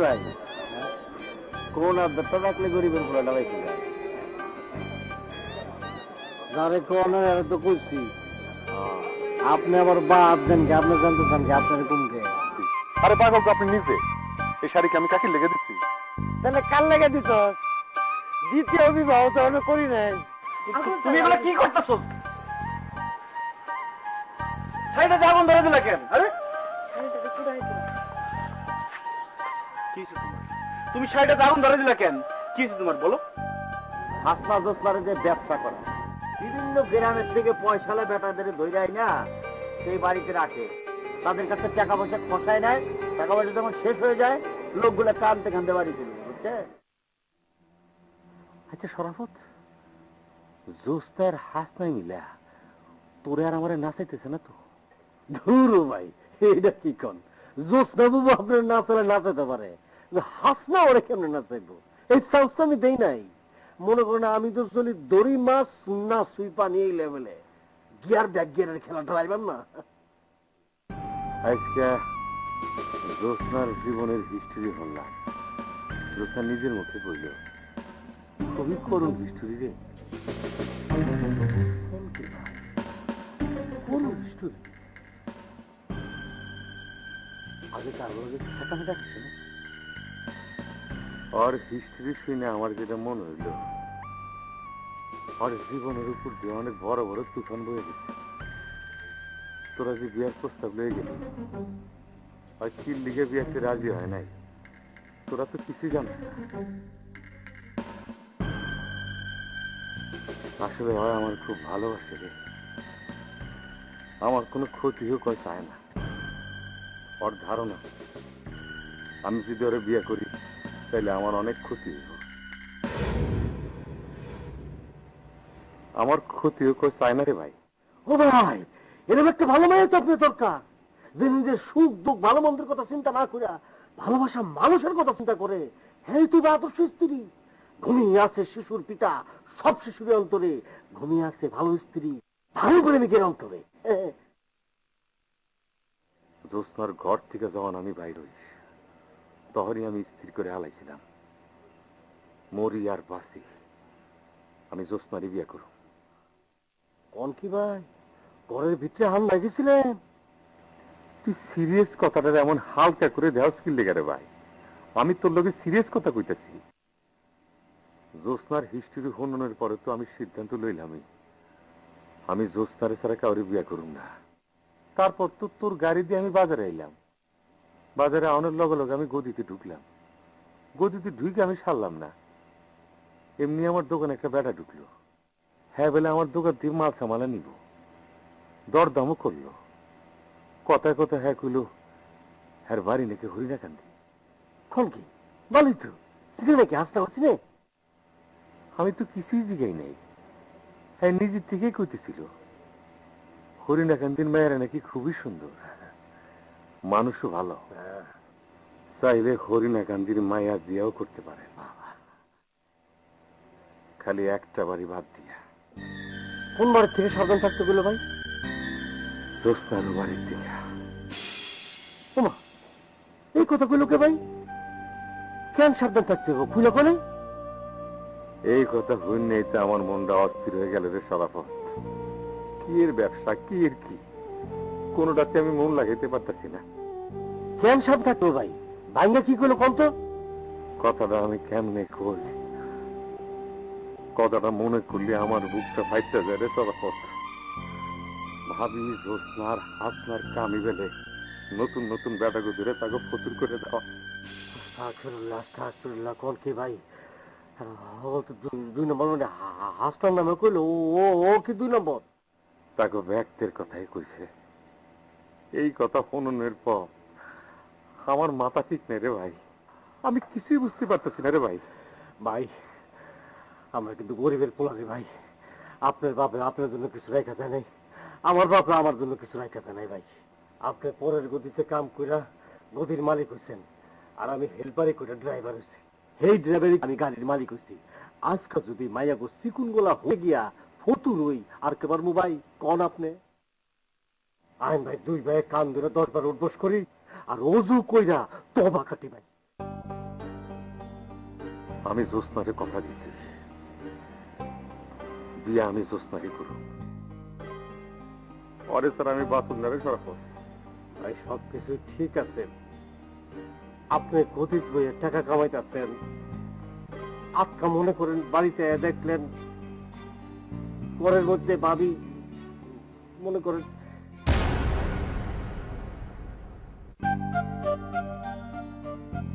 ভাই কোন আবদারটা রাখলে গরিবের পোলাটা বেঁচে যায়? যারে কোন তো কইছি আপনি আবার বাদ দেন কি? আপনি জানতে চান কি আপনার কুমকে? আরে পাগল তো আপনি নিজে। এই শাড়িকে আমি কাকে লেগে দিচ্ছি? তাহলে কাল লেগে দিছ? দ্বিতীয় বিবাহ তো আমি করি নাই। তুমি এগুলো কি করতেছো? শাড়িটা আগুন ধরে দিলা কেন? আরে কি হয়েছে তোমার? তুমি শাড়িটা আগুন ধরে দিলা কেন? কি হয়েছে তোমার বলো? হাসনা দোসমারে যে ব্যবসা করে বিভিন্ন গ্রামের থেকে পয়সালে বেটাদের ধৈরাই না সেই বাড়িতে রাখে, তাদের কাছে টাকা পয়সা খসায় নেয়, টাকা পয়সা যখন শেষ হয়ে যায় লোকগুলো কানতে কানতে বাড়ি চলে যায়, বুঝছে? আচ্ছা শরাফত, জোস্তার হাসনাই মিলা তোরে আর আমারে নাচাইতেছে না তো? ধুর ভাই, এইটা কি কন? জোস্তা বাবু আপনার নাচালে নাচাইতে পারে, হাসনা ওরে কেমনে নাচাইবো? এই চান্স তো আমি দেই নাই। মনে করেন আমি তো চলি দড়ি মাছ না সুই পানি এই লেভেলে, গিয়ার ব্যাগ গিয়ারের খেলাটা পাইবেন না। আজকে জোৎস্নার জীবনের হিস্ট্রি বললাম, জোৎস্না নিজের মুখে কইল খুবই করুণ হিস্ট্রি রে। করুণ হিস্ট্রি আগে তার ঠেকানো যাচ্ছে না। ওর হিস্ট্রি শুনে আমার যেটা মনে হইল, ওর জীবনের উপর দিয়ে অনেক বড় বড় তুফান বয়ে গেছে। তোরা যে বিয়ার প্রস্তাব লয়ে গেলি, আর চিল লিগে বিয়াতে রাজি হয় নাই, তোরা তো কিছুই জানিস না। আসলে হয় আমার খুব ভালোবাসে রে, আমার কোনো ক্ষতিও কয় চায় না। ওর ধারণা আমি যদি ওরা বিয়ে করি তাহলে আমার অনেক ক্ষতি হইব। আমার ক্ষতিও কয় চায় না রে ভাই। ও ভাই, এরকম একটা ভালো মেয়ে তো আপনার দরকার, যে নিজের সুখ দুঃখ ভালো মন্দের কথা চিন্তা না করে ভালোবাসা মানুষের কথা চিন্তা করে। হ্যাঁ তুই আদর্শ স্ত্রী। ঘুমিয়ে আছে শিশুর পিতা, সব শিশুর অন্তরে ঘুমিয়ে আছে ভালো স্ত্রী, ভালো প্রেমিকের অন্তরে। জোৎস্নার ঘর থেকে যখন আমি বাইর হই তখনই আমি স্থির করে হালাইছিলাম, মরি আর বাঁচি আমি জোৎস্নারই বিয়ে করব। কোন কি ভাই, ঘরের ভিতরে হাল লাগিয়েছিলেন? তুই সিরিয়াস কথাটা এমন হালকা করে দেওয়া স্কিল লেগে রে ভাই, আমি তোর লোকে সিরিয়াস কথা কইতেছি। জোৎস্নার হিস্ট্রি হননের পরে তো আমি সিদ্ধান্ত লইলামই আমি জোৎস্নারে ছাড়া কাউরে বিয়ে করুম না। তারপর তো তোর গাড়ি দিয়ে আমি বাজারে আইলাম, বাজারে আনার লগে লগে আমি গদিতে ঢুকলাম, গদিতে ঢুকে আমি সারলাম না, এমনি আমার দোকানে একটা বেটা ঢুকলো। হ্যাঁ বলে আমার দোকান থেকে মাল সামালা নিব, দরদামও করলো। কথায় কথা হ্যাঁ কইল হ্যাঁ বাড়ি নাকি হরিণাকান্দি। কোন কি বলি তো সিনে নাকি হাসনা হচ্ছি নে? আমি তো কিছুই জিগাই নাই, হ্যাঁ নিজের থেকেই কইতেছিল হরিণাকান্দির মেয়েরা নাকি খুবই সুন্দর, মানুষও ভালো, চাইলে হরিণাকান্দির মায়া বিয়াও করতে পারে, খালি একটা বাড়ি বাদ দিয়া। কোন বাড়ির থেকে সাবধান থাকতে গেল ভাই? জোৎস্নার বাড়ির থেকে। ওমা, এই কথা কইল কে ভাই? কেন সাবধান থাকতে হবে খুলে বলে? এই কথা শুনলেই তো আমার মনটা অস্থির হয়ে গেল রে শরাফত। কি এর ব্যবসা, কি এর কি, কোনটাতে আমি মন লাগাইতে পারতাছি না। কেন সাবধান থাকতে ভাই? ভাইঙ্গা কি করলো কম তো? কথাটা আমি কেমনে কই, কথাটা মনে করলে আমার বুকটা ফাইটটা যায় রে শরাফত। ভাবি জোৎস্নার হাসনার কামি বেলে নতুন নতুন বেটাকে ধরে তাকে ফতুর করে দেওয়া। আস্তাগফিরুল্লাহ, আস্তাগফিরুল্লাহ, কোন কি ভাই? ও তো দুই নম্বর মানে হাসনার নামে কইলো, ও ও কি দুই নম্বর? তাকে ব্যক্তির কথাই কইছে। এই কথা শুননের পর আমার মাথা ঠিক নেই রে ভাই, আমি কিছুই বুঝতে পারতেছি না রে ভাই। ভাই আমরা কিন্তু গরিবের পোলা রে ভাই, আপনার বাপে আপনার জন্য কিছু রেখা যায় নাই, আমার বাপে আমার জন্য কিছু রেখা যায় নাই ভাই। আপনি পরের গদিতে কাম কইরা গদির মালিক হইছেন, আর আমি হেল্পারে কইরা ড্রাইভার হইছি। এই ড্রাইভারই আমি গাড়ির মালিক হইছি। আজকে যদি মাইয়া গো চিকুন গোলা হয়ে গিয়া ফতুর হই আর কেবার মোবাই কোন আপনি? আইন ভাই দুই ভাই কান ধরে 10 বার উঠবস করি আর ওযু কইরা তওবা কাটি ভাই। আমি জ্যোৎস্নারে কথা দিছি, বিয়ে আমি জ্যোৎস্নারই করব। পরে স্যার আমি বাসুন্দারে সরাবো। ভাই সবকিছু ঠিক আছে, আপনি গদিত বইয়ে টাকা কামাইতেছেন, আজকা মনে করেন বাড়িতে দেখলেন ঘরের মধ্যে ভাবি মনে করেন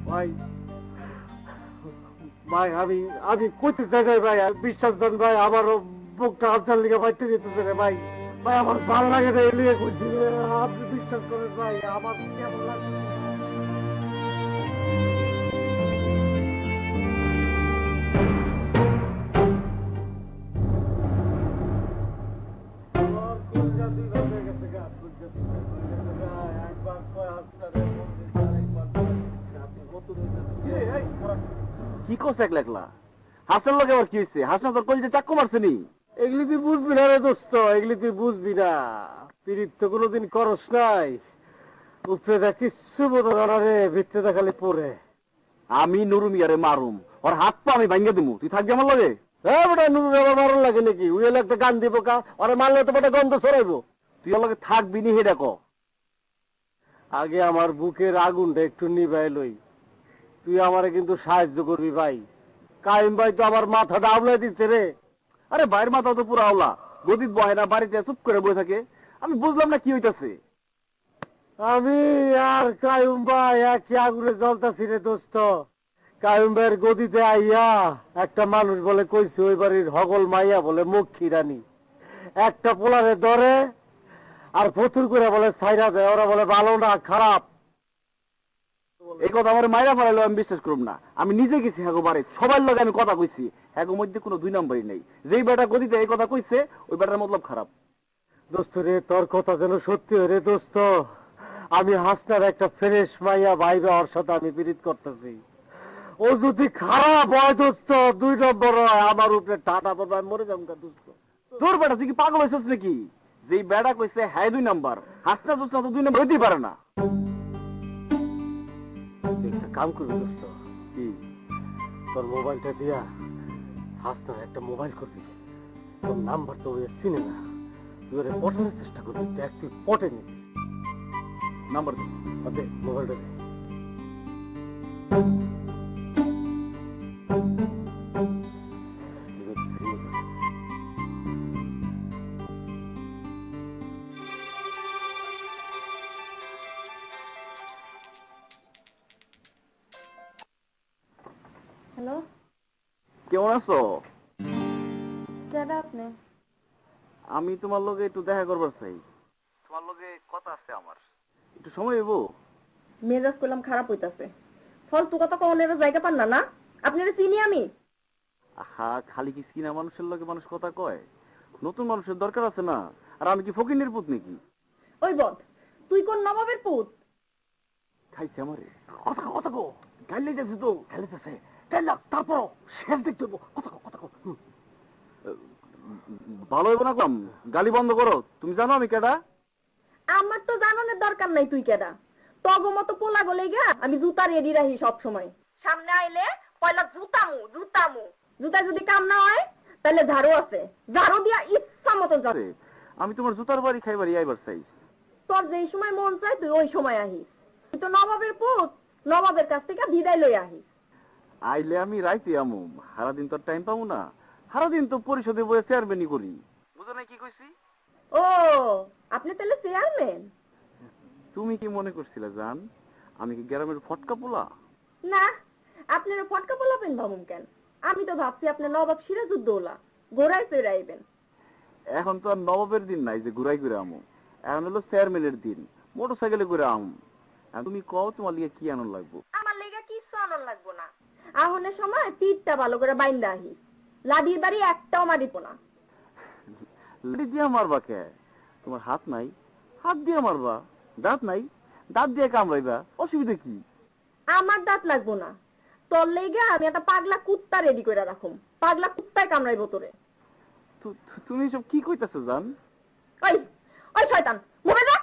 ভাই ভাই আমি আমি কইতে চাই না ভাই, বিশ্বাস দেন ভাই, আমারও বুকটা হাজার লিগে বাইতে যেতেছে রে ভাই। ভাই আমার ভালো লাগে না এলিয়ে কইছি, আপনি বিশ্বাস করেন ভাই, আমার কেমন লাগে। কি করছে একলা একলা? হাসনার লোক আবার কি হয়েছে? হাসনা তোর কলিজে চাক্কু মারছে নি? এগুলি তুই বুঝবি না রে দোস্ত, এগুলি তুই বুঝবি না। পীড়িত তো কোনোদিন করস নাই, উপরে দেখ কিচ্ছু বোঝা জানা রে, ভিতরে খালি পড়ে। আমি নুরু মিয়ারে মারুম, ওর হাত পা আমি ভাঙ্গা দিমু, তুই থাকবি আমার লগে? হ্যাঁ বেটা, নুরু আমার মারণ লাগে নাকি? উইলে একটা গান দিব কা, ওরে মারলে তো বেটা গন্ধ ছড়াইবো। তুই ওর লগে থাকবি নি হে দেখো। আগে আমার বুকের আগুনটা একটু নিভাই লই, তুই আমারে কিন্তু সাহায্য করবি ভাই। কাইম ভাই তো আমার মাথাটা আউলাই দিচ্ছে রে। আরে ভাইয়ের মাথা তো পুরো আওলা, গদিত বহে না, বাড়িতে চুপ করে বসে থাকে। আমি বুঝলাম না কি হইতাছে। আমি আর কায়ুম ভাই একই আগুনে জ্বলতাছি রে দোস্ত। কায়ুম ভাইয়ের গদিতে আইয়া একটা মানুষ বলে কইছে ওই বাড়ির হগল মাইয়া বলে মক্ষী রানী, একটা পোলারে ধরে আর ফতুর করে বলে সাইরা দেয়, ওরা বলে ভালো না খারাপ। এই কথা আমার মাইরা ফেলাইলো আমি বিশ্বাস করব না। আমি নিজে গেছি হ্যাগো বাড়ি, সবার লগে আমি কথা কইছি, হ্যাগো মধ্যে কোনো দুই নম্বরই নেই। যেই বেটা গদিতে এই কথা কইছে ওই বেটার মতলব খারাপ। দোস্ত রে, তোর কথা যেন সত্যি হয় রে দোস্ত। আমি হাসনার একটা ফ্রেশ মাইয়া ভাইবে, ওর সাথে আমি পীড়িত করতেছি। ও যদি খারাপ হয় দোস্ত, দুই নম্বর হয়, আমার উপরে টাটা পড়বে, আমি মরে যাবো দোস্ত। তোর বেটা তুই কি পাগল হয়েছিস নাকি? যেই বেটা কইছে হ্যাঁ দুই নম্বর, হাসনা দোস্ত তো দুই নম্বর হইতেই পারে না। একটা কাম করবি দোস্ত, কি? তোর মোবাইলটা দিয়া হাসনার একটা মোবাইল করবি, তোর নাম্বার তো ওই চিনে না, তুই ওরে পটানোর চেষ্টা করবি, দেখ তুই পটে নিবি। নাম্বার দে। দে মোবাইলটা দে। হ্যালো, কেমন আছো? কেডা আপনি? আমি তোমার লগে একটু দেখা করবার চাই। তোমার লগে কথা আছে আমার, একটু সময় হইব? মেজাজ করলাম খারাপ হইতাছে। ফালতু কথা কওনের জায়গা পান না না? আপনারে চিনি আমি। আহা, খালি কি চিনা মানুষের লগে মানুষ কথা কয়? নতুন মানুষের দরকার আছে না? আর আমি কি ফকিনের পুত নাকি? ওই বদ, তুই কোন নবাবের পুত? খাইছে আমারে। কথা কথা কো, গাইলে যাচ্ছে তো, খেলেতেছে গাইলা, তারপর শেষ দেখতে হইব। কথা কো কথা কো। ভালো হইব না কম, গালি বন্ধ করো। তুমি জানো আমি কেডা? আমার তো জানানোর দরকার নাই তুই কেডা। তগো মতো পোলা গলে গা আমি জুতা রেডি রাখি সব সময়। সামনে আইলে পয়লা জুতামু জুতামু। জুতা যদি কাম না হয় তাহলে ঝাড়ু আছে, ঝাড়ু দিয়া ইচ্ছা মতো যাবে। আমি তোমার জুতার বাড়ি খাইবারই আইবার চাই। তোর যেই সময় মন চায় তুই ওই সময় আহিস। তুই তো নবাবের পুত, নবাবের কাছ থেকে বিদায় লই আহিস। আইলে আমি রাইতে আমু, সারাদিন তো টাইম পাবো না। সারাদিন তো পরিষদে বসে চেয়ারম্যানই করি। বুঝো না কি কইছি? ও, আপনি তাহলে চেয়ারম্যান? তুমি কি মনে করছিলে জান আমি কি গ্রামের ফটকা পোলা? না, আপনারা ফটকা পোলাবেন ভাবুন কেন? আমি তো ভাবছি আপনি নবাব সিরাজউদ্দৌলা ঘোড়ায় চড়ে আইবেন। এখন তো আর নবাবের দিন নাই যে ঘুরাই ঘুরে আমু, এখন হলো চেয়ারম্যানের দিন, মোটর সাইকেলে ঘুরে আমু। তুমি কও তোমার লিগে কি আনন্দ লাগবো? আমার লেগা কিছু আনন্দ লাগবো না। আহনের সময় পিঠটা ভালো করে বাইন্দা আহিস, লাদির বাড়ি একটাও মারিব না। লাঠি দিয়ে মারবা কে? তোমার হাত নাই, হাত দিয়ে মারবা। দাঁত নাই, দাঁত দিয়ে কামড়াইবা, অসুবিধা কি? আমার দাঁত লাগবো না, তোর লেগা আমি একটা পাগলা কুত্তা রেডি করে রাখুম, পাগলা কুত্তায় কামড়াইবো তোরে। তুমি সব কি কইতাছো জান? ওই ওই শয়তান, মরে যা।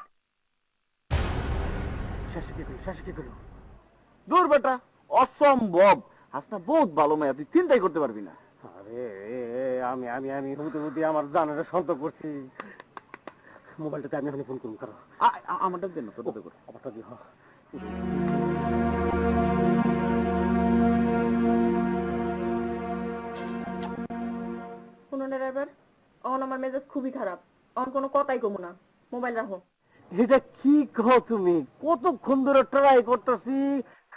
শেষে কি করি, শেষে কি করি? দূর বেটা, অসম্ভব। হাসনা বহুত ভালো মায়া, তুই চিন্তাই করতে পারবি না। আরে আমি আমি আমি হুতে হুতে আমার জানারে সন্ত করছি। মোবাইলটাতে আমি এখন ফোন করুন, কারো আমারটা দেন না, তোরটা কর। আমারটা দিয়ে শুনো না ড্রাইভার, অন আমার মেজাজ খুবই খারাপ, অন কোনো কথাই কমু না, মোবাইল রাখো। এটা কি কও তুমি? কতক্ষণ ধরে ট্রাই করতেছি,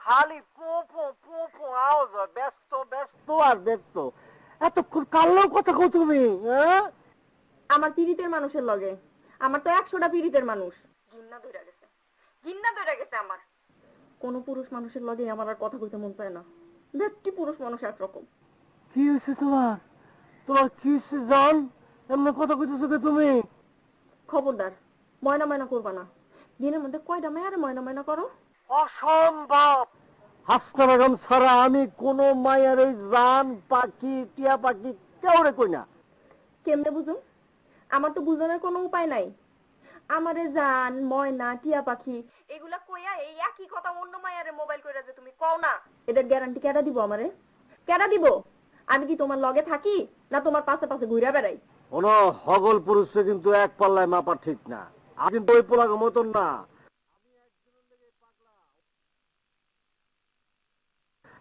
খালি পো পো পো পো আওয়াজ হয়, ব্যস্ত ব্যস্ত আর ব্যস্ত। এতক্ষণ কাল্লাও কথা কও তুমি, হ্যাঁ? আমার পীড়িতের মানুষের লগে, আমার তো 100টা পীড়িতের মানুষ, ঘিন্না ধরে গেছে, ঘিন্না ধরে গেছে আমার। কোন পুরুষ মানুষের লগে আমার আর কথা কইতে মন চায় না, ব্যক্তি পুরুষ মানুষ একরকম। কি হয়েছে তোমার? তোমার কি হয়েছে জান? এমনি কথা কইতেছো কে তুমি? খবরদার, ময়না ময়না করবা না। দিনের মধ্যে কয়টা মেয়ারে ময়না ময়না করো? অসম্ভব। হাসনা বেগম ছাড়া আমি কোন মায়ের এই জান পাখি টিয়া পাখি কেউরে কই না। কেমনে বুঝুম? আমার তো বুঝানোর কোনো উপায় নাই। আমারে জান ময়না টিয়া পাখি এগুলা কইয়া এই একই কথা অন্য মায়ারে মোবাইল কইরা যে তুমি কও না, এটার গ্যারান্টি কেডা দিব আমারে? কেডা দিব? আমি কি তোমার লগে থাকি না তোমার পাশে পাশে ঘুরে বেড়াই? কোন হগল পুরুষে কিন্তু এক পাল্লায় মাপা ঠিক না। আমি কিন্তু ওই পোলাগো মতন না।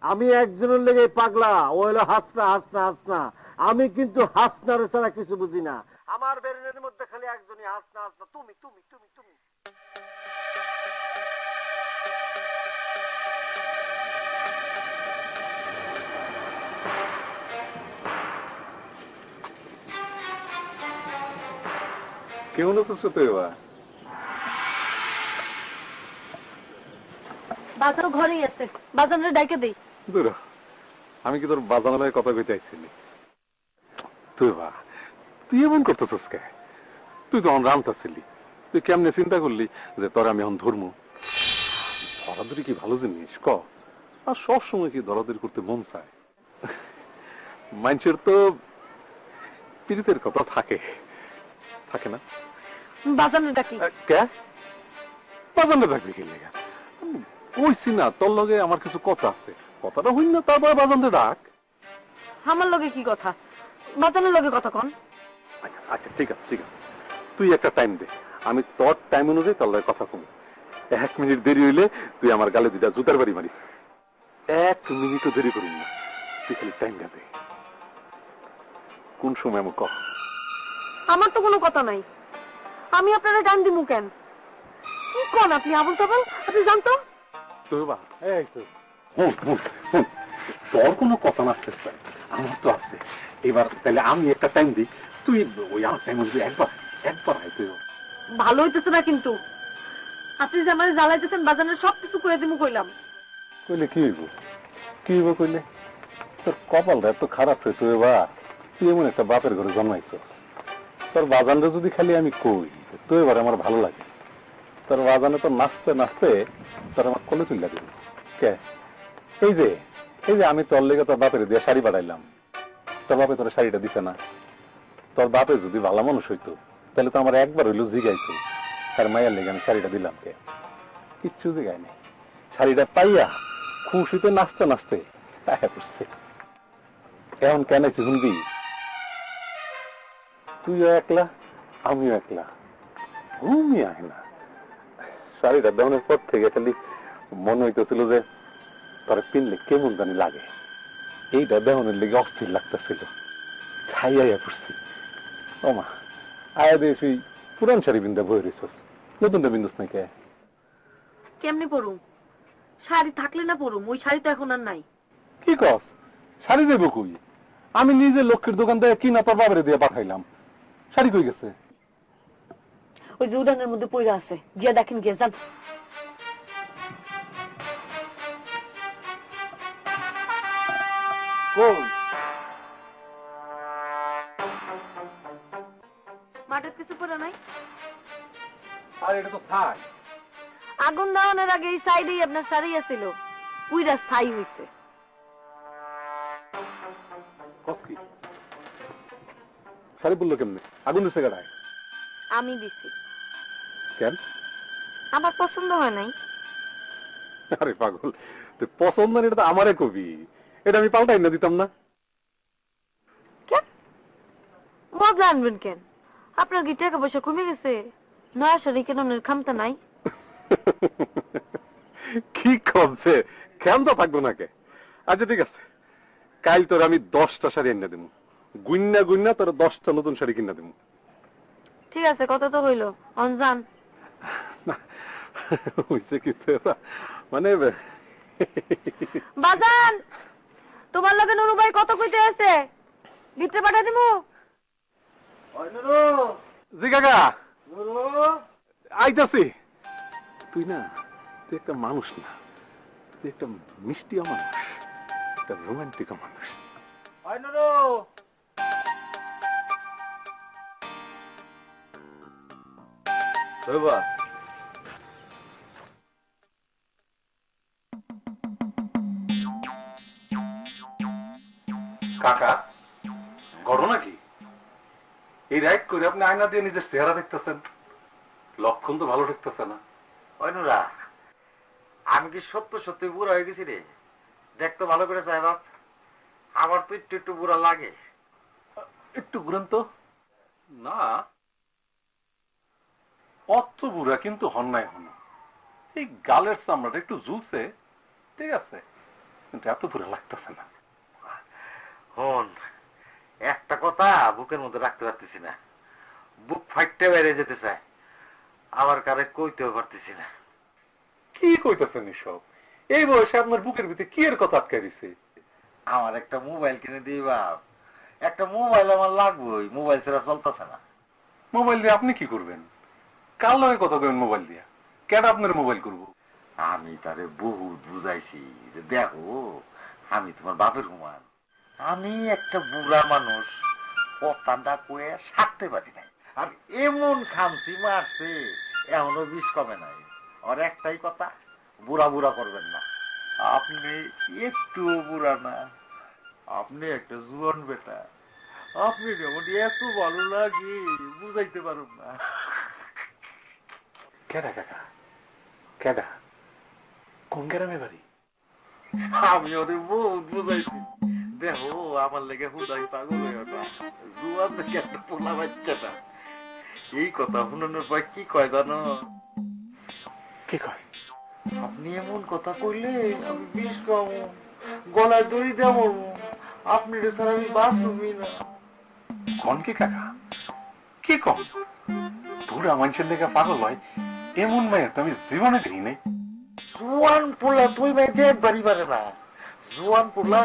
আমি একজনের লেগে পাগলা, ও হলো হাসনা হাসনা হাসনা। আমি কিন্তু হাসনার ছাড়া কিছু বুঝি না। আমার ব্রেনের মধ্যে খালি একজনই হাসনা হাসনা, তুমি তুমি তুমি তুমি। কেমন আছিস তুই এবার? বাজার ঘরেই আছে, বাজারে ডাইকে দেই। দূর, আমি কি তোর বাজানালয়ে কথা কইতে আইছিলি? তুই বা তুই এমন করতেছিস কে? তুই তো এখন রামতাছিলি, তুই কেমনে চিন্তা করলি যে তোর আমি এখন ধর্ম? ধরাধরি কি ভালো জিনিস ক? আর সবসময় কি ধরাধরি করতে মন চায়? মানুষের তো পীড়িতের কথা থাকে, থাকে না? বাজারে ডাকি। কে বাজানটা থাকবি কি লেগা? কইছি না তোর লগে আমার কিছু কথা আছে, কথাটা হইন না তারপরে বাজানটা ডাক। আমার লগে কি কথা? বাজারের লগে কথা কন। আচ্ছা ঠিক আছে ঠিক আছে, তুই একটা টাইম দে, আমি তোর টাইম অনুযায়ী তোর লগে কথা কম। 1 মিনিট দেরি হইলে তুই আমার গালে 2টা জুতার বাড়ি মারিস। 1 মিনিটও দেরি করুন না, তুই খালি টাইমটা দে। কোন সময় আমি কহ? আমার তো কোনো কথা নাই, আমি আপনারা গান দিমু কেন? কি কোন আপনি আবুল তাবুল? আপনি জানতো? তুই বা এই তো হুন হুন হুন, তোর কোনো কথা না আসতে চাই, আমার তো আছে। এবার তাহলে আমি একটা টাইম দিই, তুই ওই আমার টাইম অনুযায়ী একবার একবার আইতে। ভালো হইতেছে না কিন্তু। আপনি যে আমার জ্বালাইতেছেন, বাজারের সবকিছু করে দিমু কইলাম। কইলে কি হইব? কি হইব কইলে? তোর কপালটা এত খারাপ রে তুই বা, তুই এমন একটা বাপের ঘরে জন্মাইছস। তোর বাজানটা যদি খালি আমি কই তুই এবার আমার ভালো লাগে, তোর বাজানে তো নাচতে নাচতে তোর আমার কোলে তুলে দিবি। কে এই যে আমি তোর লেগে তোর বাপের দিয়ে শাড়ি বাড়াইলাম, তোর বাপে তোর শাড়িটা দিতে না। তোর বাপে যদি ভালো মানুষ হইতো তাহলে তো আমার একবার হইলো জিগাইতো তার মায়ের লেগে আমি শাড়িটা দিলাম। কে কিচ্ছু জিগায়নি, শাড়িটা পাইয়া খুশিতে নাচতে নাচতে আয়া পড়ছে। এখন কেন আছি শুনবি? তুইও একলা আমিও একলা, ঘুমিয়ে আয় না। শাড়িটা দেওয়ানোর পর থেকে খালি মনে হইতেছিল যে তারা পিনলে কেমন জানি লাগে, এইটা দেওয়ানোর লেগে অস্থির লাগতেছিল। খাই আইয়া পড়ছি। ও মা, আয়া দিয়ে তুই পুরান শাড়ি বিন্দা বয়ে রইছস, নতুনটা বিন্দুস নাই কে? কেমনে পড়ুম? শাড়ি থাকলে না পড়ুম, ওই শাড়ি তো এখন আর নাই। কি কস? শাড়ি দেবো কই? আমি নিজে লক্ষ্মীর দোকান থেকে কিনা তোর বাবারে দিয়ে পাঠাইলাম, শাড়ি কই গেছে? ওই যে উড়ানের মধ্যে পইরা আছে, গিয়া দেখেন, গিয়া যান। মাঠের কিছু পড়া নাই? আর এটা তো ছাই। আগুন দেওয়ানোর আগে এই সাইডেই আপনার শাড়ি আছিল, পুইরা ছাই হইছে। কস কি? শাড়ি বললো কেমনে? আগুন দিছে গাড়ায়? আমি দিছি। কেন? আমার পছন্দ হয় নাই। আরে পাগল, তুই পছন্দ না এটা তো আমারে কবি। এটা আমি পাল্টাই না দিতাম না। কেন বদলা আনবেন কেন? আপনার কি টাকা পয়সা কমে গেছে? নয়া শাড়ি কেনার ক্ষমতা নাই? কি করছে, কেন তো থাকবো না কে? আচ্ছা ঠিক আছে, কাল তোর আমি 10টা শাড়ি এনে দেবো, গুন্না গুন্না তোর 10টা নতুন শাড়ি কিনা দেবো। ঠিক আছে, কথা তো হইলো, অনজান। হইছে কি মানে বাজান, তোমার লগে নুরু ভাই কত কইতে আছে, ভিতরে পাঠা দিমু? জি কাকা আইতাছি। তুই না, তুই একটা মানুষ না, তুই একটা মিষ্টি মানুষ, একটা রোমান্টিক মানুষ। কাকা ঘটনা কি? এই রাইড করে আপনি আয়না দিয়ে নিজের চেহারা দেখতেছেন, লক্ষণ তো ভালো দেখতেছে না। অনুরা, আমি কি সত্য সত্যি বুড়া হয়ে গেছি রে? দেখতো ভালো করে চাই বাপ, আমার তো একটু একটু বুড়া লাগে। একটু ঘুরেন তো। না অত বুড়া কিন্তু হন নাই, হন এই গালের চামড়াটা একটু ঝুলছে, ঠিক আছে, কিন্তু এত বুড়া লাগতেছে না। হন, একটা কথা বুকের মধ্যে রাখতে পারতেছি না, বুক ফাইটতে বেড়ে যেতে চায়, আমার কারে কইতেও পারতেছি না। কি কইতেছেন এসব? এই বয়সে আপনার বুকের ভিতরে কি এর কথা আটকে দিছে? আমার একটা মোবাইল কিনে দিই বাপ, একটা মোবাইল আমার লাগবেই, মোবাইল ছাড়া চলতেছে না। মোবাইল দিয়ে আপনি কি করবেন? কার লগে কথা কইবেন মোবাইল দিয়া? কেন আপনার মোবাইল করবো? আমি তারে বহুত বুঝাইছি যে দেখো, আমি তোমার বাপের হুমান, আমি একটা বুড়া মানুষ, কথাটা কয়ে সারতে পারি নাই, আর এমন খামসি মারছে এখনো বিষ কমে নাই। আর একটাই কথা, বুড়া বুড়া করবেন না, আপনি একটু বুড়া না, আপনি একটা জুয়ান বেটা, আপনি যেমন এত ভালো লাগে বুঝাইতে পারুন না। কেডা কাকা, কেডা, কোন গ্রামে বাড়ি? আমি ওদের বহুত বুঝাইছি, দেখো আমার লেগে হুদাই পাগল হয়ে না, জুয়ান থেকে একটা পোলা বাচ্চাটা। এই কথা শুনানোর পর কি কয় জানো? কি কয়? আপনি এমন কথা কইলে আমি বিষ খাবো, গলায় দড়ি দেব, আপনি স্যার আমি বাঁচবই না। কোন কি কাকা, কি কম? বুড়া মানুষের লেগে পাগল হয় এমন মায়ের তো আমি জীবনে দেখি নাই। জুয়ান পোলা তুই মায়ের দেখবারই পারে না, জুয়ান পোলা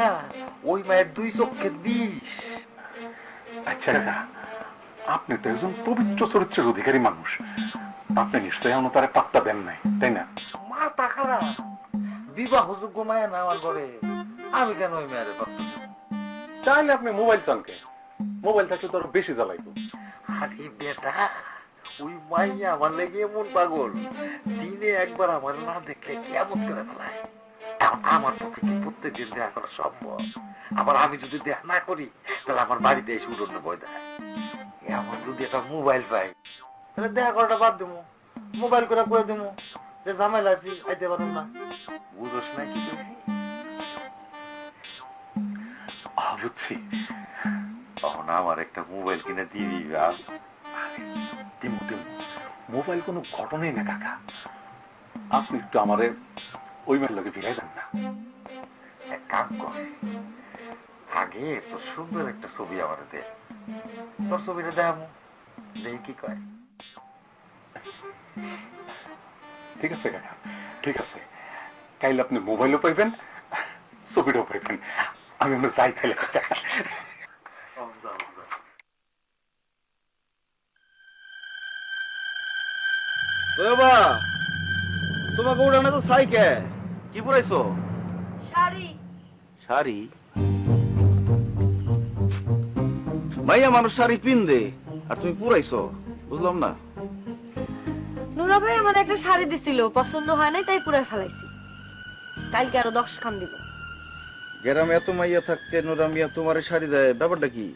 ওই মায়ের 2 চক্ষের বিষ। আচ্ছা কাকা, আপনি তো একজন পবিত্র চরিত্রের অধিকারী মানুষ, আপনি নিশ্চয়ই এমন তারা পাত্তা দেন নাই, তাই না? মাথা খারাপ, বিবাহযোগ্য মায়া না আমার ঘরে, আমি কেন ওই মায়ের পাত্তা দেব? তাহলে আপনি মোবাইল চানকে, মোবাইল থাকলে তো আরো বেশি জ্বালাইতো। আরে বেটা, ওই মাইয়া আমার লেগে এমন পাগল, দিনে একবার আমার না দেখলে কেমন করে ফেলায়। এখন আমার পক্ষে কি প্রত্যেকদিন দেখা করা সম্ভব? আবার আমি যদি দেখা না করি তাহলে আমার বাড়িতে এসে উড়নে বই দেয়। এমন যদি একটা মোবাইল পাই তাহলে দেখা করাটা বাদ দেবো, মোবাইল করে কয়ে দেবো যে ঝামেলা আছি, আইতে পারুন না। বুঝোস না কি কইছি? বুঝছি। তখন আমার একটা মোবাইল কিনে দিয়ে দিবা। দিমু দিমু, মোবাইল কোনো ঘটনাই না কাকা, আপনি একটু আমারে ওই মেয়ের লোকে ফিরাই দেন না। এক কাম কর, আগে তোর সুন্দর একটা ছবি আমার দে, তোর ছবিটা দেখাবো, দেখি কি কয়। ঠিক আছে কাকা, ঠিক আছে, কাইলে আপনি মোবাইলও পাইবেন, ছবিটাও পাইবেন। আমি আমরা যাই খাইলে কাকা। তোমাকে উড়ানে তো সাইকে কি পড়াইছো? শাড়ি। শাড়ি? মাইয়া মানুষ শাড়ি পিনদে আর তুমি পুরাইছো, বুঝলাম না। নুরা ভাই আমার একটা শাড়ি দিছিল, পছন্দ হয় নাই তাই পুরাই ফেলাইছি, কালকে আরো 10 খান দিব। গ্রামে এত মাইয়া থাকতে নোরা মিয়া তোমার শাড়ি দেয়, ব্যাপারটা কি?